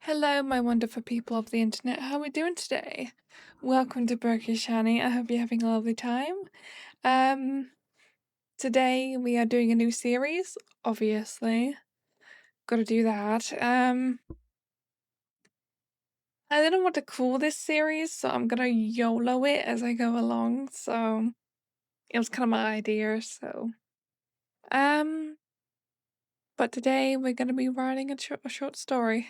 Hello, my wonderful people of the internet. How are we doing today? Welcome to Burkish Honey. I hope you're having a lovely time. Um, Today we are doing a new series, obviously. Gotta do that. I don't know what to call this series, so I'm gonna YOLO it as I go along. So it was kind of my idea, um, but today we're gonna be writing a short story.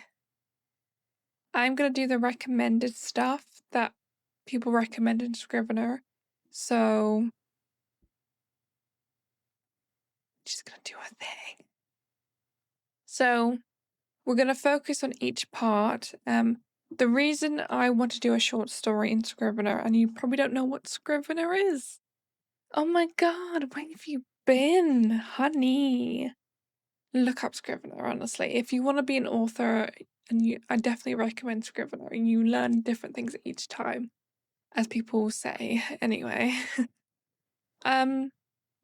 I'm gonna do the recommended stuff that people recommend in Scrivener. So she's gonna do her thing. So we're gonna focus on each part. The reason I want to do a short story in Scrivener, and you probably don't know what Scrivener is. Oh my god, where have you been, honey? Look up Scrivener, honestly. If you want to be an author, I definitely recommend Scrivener. You learn different things each time, as people say. Anyway, um,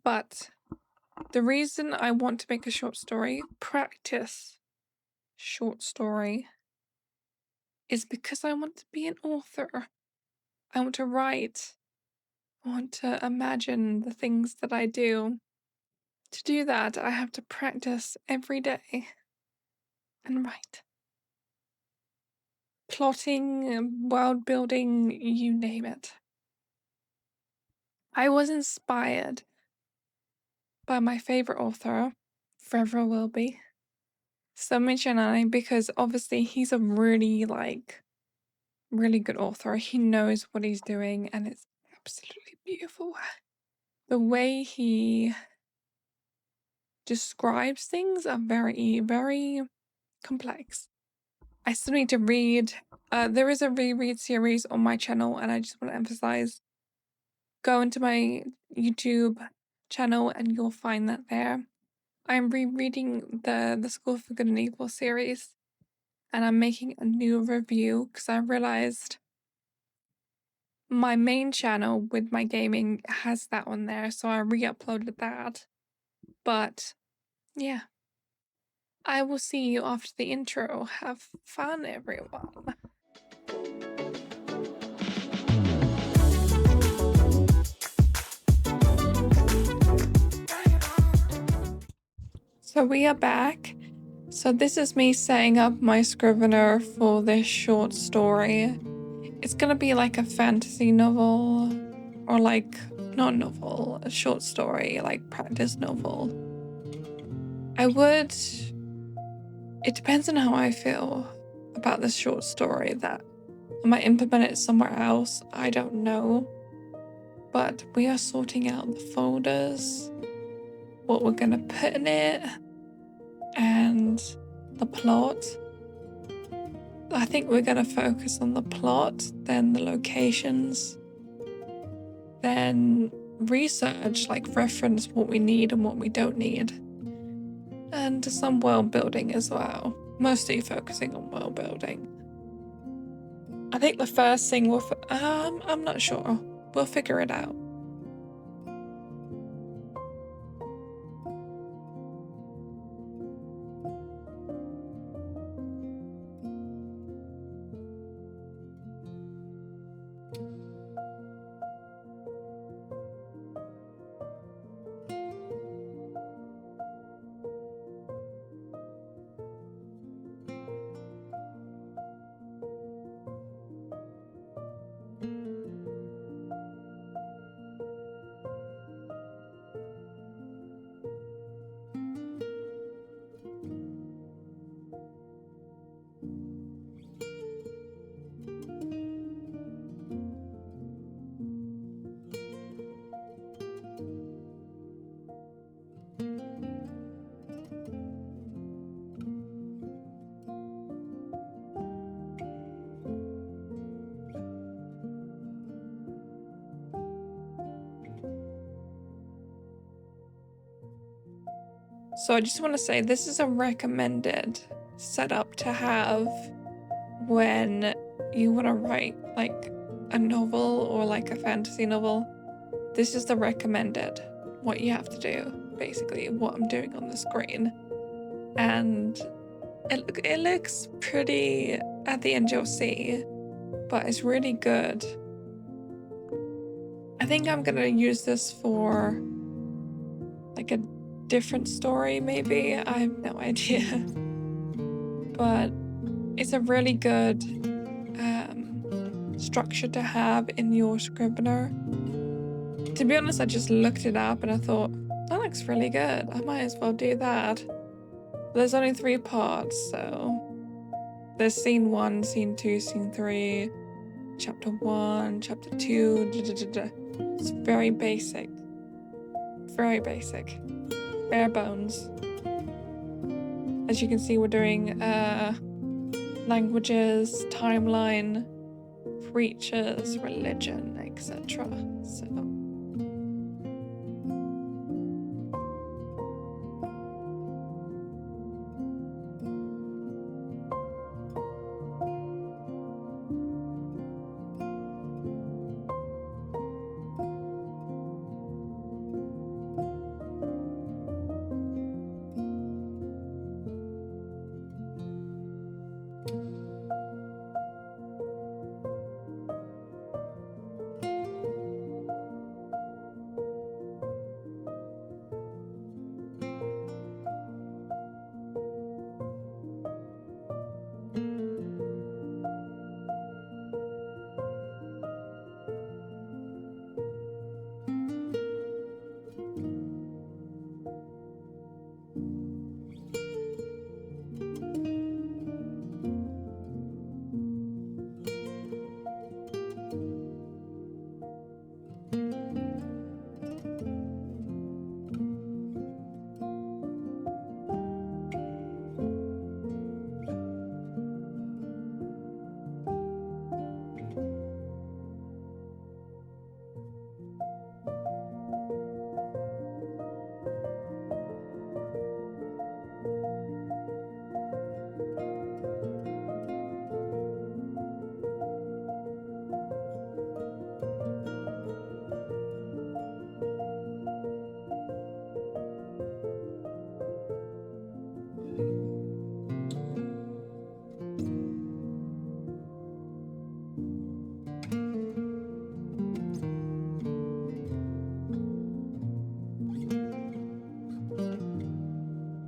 but the reason I want to make a short story, practice short story, is because I want to be an author. I want to write. I want to imagine the things that I do. To do that, I have to practice every day and write. Plotting, world building, you name it. I was inspired by my favorite author, Referral, because obviously he's a really good author. He knows what he's doing and it's absolutely beautiful. The way he describes things are very, very complex. I still need to read. There is a reread series on my channel, and I just want to emphasize, go into my YouTube channel and you'll find that there. I'm rereading the School for Good and Evil series, and I'm making a new review because I realized my main channel with my gaming has that on there, so I re-uploaded that. But yeah, I will see you after the intro. Have fun, everyone. So we are back. So this is me setting up my Scrivener for this short story. It's gonna be like a fantasy novel, or like, not novel, a short story, like practice novel. It depends on how I feel about this short story, that I might implement it somewhere else, I don't know. But we are sorting out the folders, what we're gonna put in it, and the plot. I think we're gonna focus on the plot, then the locations, then research, like reference what we need and what we don't need, and some world building as well, mostly focusing on world building. I think the first thing I'm not sure, we'll figure it out. So I just want to say, this is a recommended setup to have when you want to write like a novel or like a fantasy novel. This is the recommended, what you have to do, basically what I'm doing on the screen. And It looks pretty at the end, you'll see, but it's really good. I think I'm gonna use this for like a different story, maybe. I have no idea. But it's a really good structure to have in your Scrivener. To be honest, I just looked it up and I thought, that looks really good. I might as well do that. There's only 3 parts, so there's scene 1, scene 2, scene 3, chapter 1, chapter 2. It's very basic. Very basic. Bare bones. As you can see, we're doing languages, timeline, creatures, religion, etc.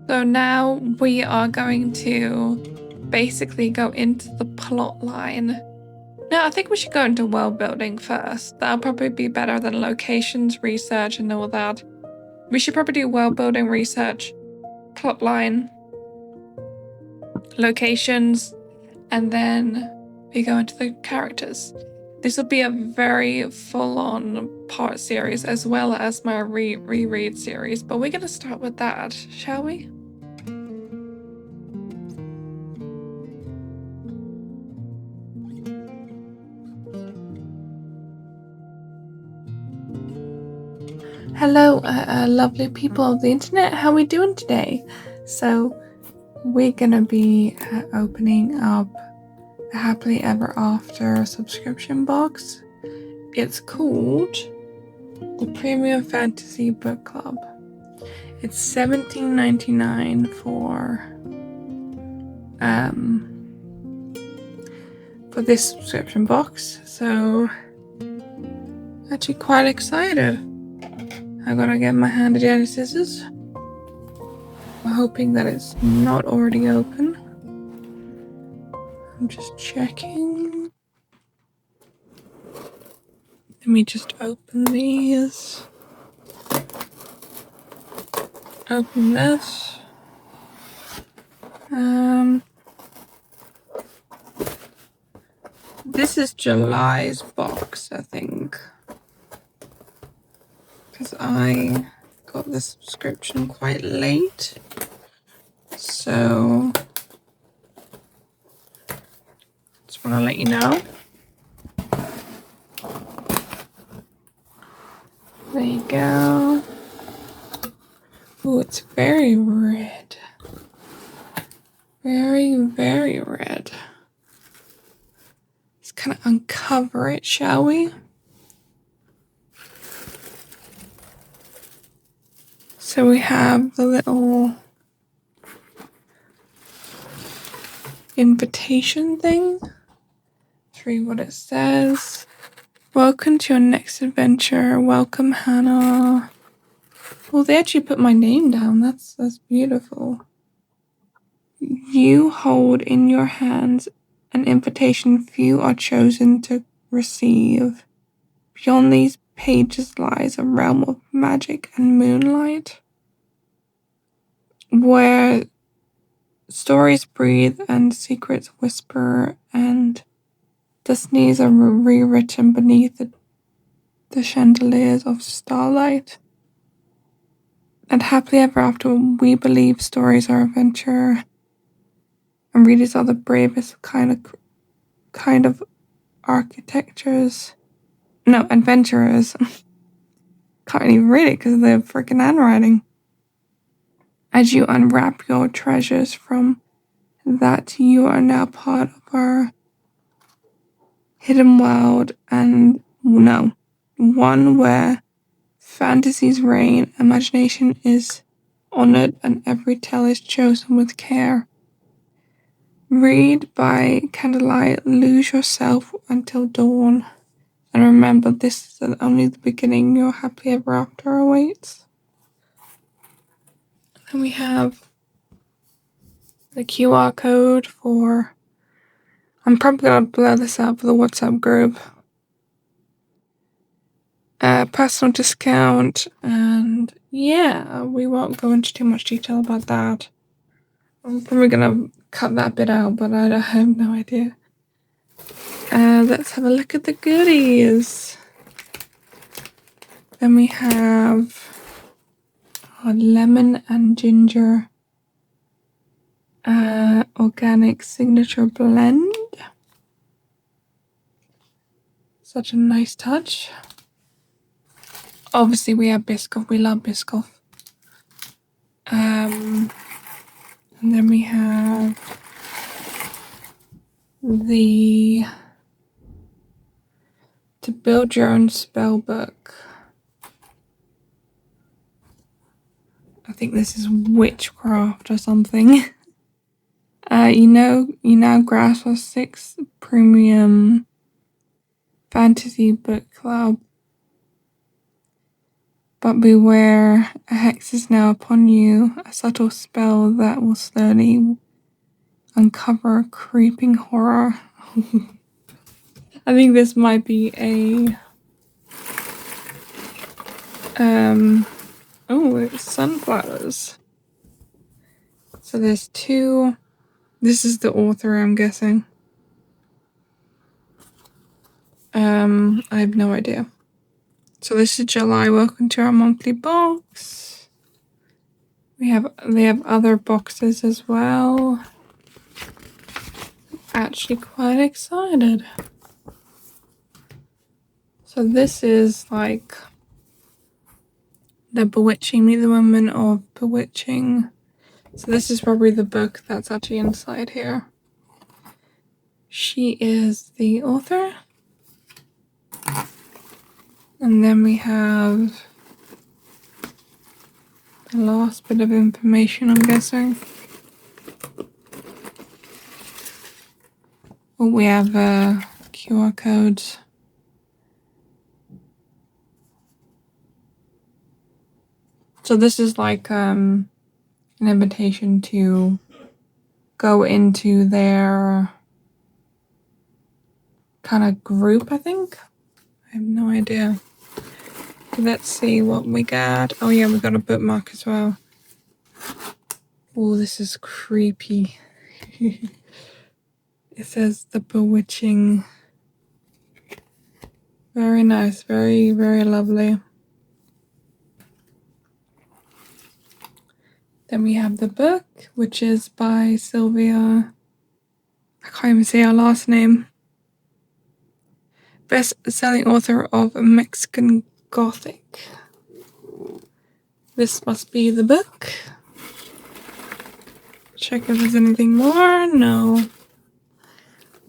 So now we are going to basically go into the plot line. No, I think we should go into world building first. That'll probably be better than locations, research, and all that. We should probably do world building, research, plot line, locations, and then we go into the characters. This will be a very full-on part series as well as my reread series, but we're going to start with that, shall we? Hello, lovely people of the internet. How are we doing today? So we're gonna be opening up a Happily Ever After subscription box. It's called the Premium Fantasy Book Club. It's $17.99 for this subscription box. So actually quite excited. I gotta get my handy dandy scissors. I'm hoping that it's not already open. I'm just checking. Let me just open these. Open this. This is July's box, I think. Because I got the subscription quite late. So just want to let you know. There you go. Oh, it's very red. Very, very red. Let's kind of uncover it, shall we? So we have the little invitation thing. Let's read what it says. Welcome to your next adventure. Welcome, Hannah. Well, they actually put my name down. That's beautiful. You hold in your hands an invitation few are chosen to receive. Beyond these pages lies a realm of magic and moonlight, where stories breathe and secrets whisper, and destinies are rewritten beneath the chandeliers of starlight. And happily ever after, we believe stories are adventure, and readers are the bravest kind of architectures. No, adventurers. Can't even read it because of the freaking handwriting. As you unwrap your treasures from that, you are now part of our hidden world, and no, one where fantasies reign, imagination is honored, and every tale is chosen with care. Read by candlelight, lose yourself until dawn, and remember this is only the beginning. Your happily ever after awaits. And we have the QR code for, I'm probably going to blur this out for the WhatsApp group. Personal discount, and yeah, we won't go into too much detail about that. I'm probably going to cut that bit out, but I have no idea. Let's have a look at the goodies. Then we have a lemon and ginger organic signature blend. Such a nice touch. Obviously we have Biscoff, we love Biscoff. And then we have the To Build Your Own Spell book. I think this is witchcraft or something. You now grasp a 6 premium fantasy book club. But beware, a hex is now upon you, a subtle spell that will slowly uncover a creeping horror. I think this might be a oh, it's sunflowers. So there's 2. This is the author, I'm guessing. I have no idea. So this is July. Welcome to our monthly box. They have other boxes as well. Actually quite excited. So this is like the Bewitching, Meet the Woman of Bewitching. So this is probably the book that's actually inside here. She is the author. And then we have the last bit of information, I'm guessing. Oh, we have QR codes. So this is like an invitation to go into their kind of group, I think. I have no idea. Let's see what we got. Oh yeah, we got a bookmark as well. Oh, this is creepy. It says The Bewitching. Very nice, very, very lovely. Then we have the book, which is by Sylvia. I can't even say her last name. Best-selling author of Mexican Gothic. This must be the book. Check if there's anything more. No.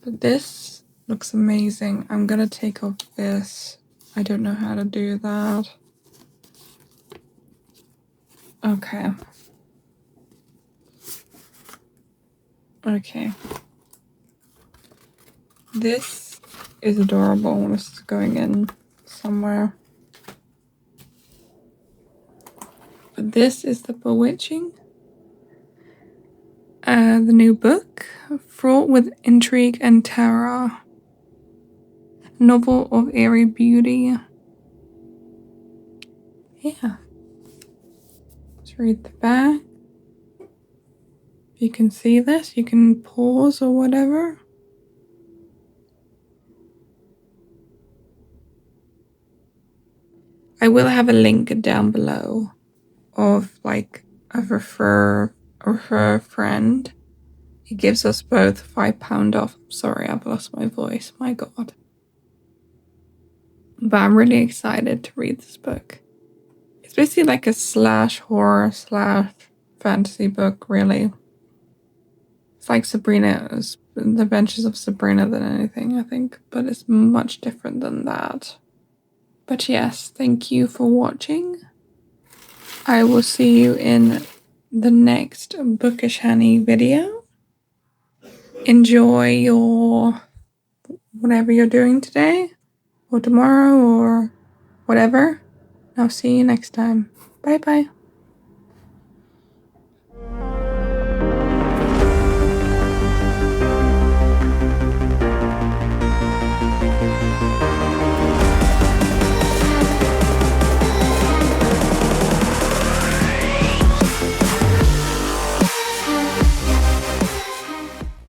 But this looks amazing. I'm gonna take off this. I don't know how to do that. Okay. Okay. This is adorable. This is going in somewhere. But this is The Bewitching. The new book, fraught with intrigue and terror. Novel of airy beauty. Yeah. Let's read the back. If you can see this, you can pause or whatever. I will have a link down below of like a refer friend. He gives us both £5 off. Sorry, I've lost my voice. My God. But I'm really excited to read this book. It's basically like a slash horror slash fantasy book, really. It's like Sabrina's, The Adventures of Sabrina than anything, I think. But it's much different than that. But yes, thank you for watching. I will see you in the next Bookish Honey video. Enjoy your whatever you're doing today or tomorrow or whatever. I'll see you next time. Bye bye.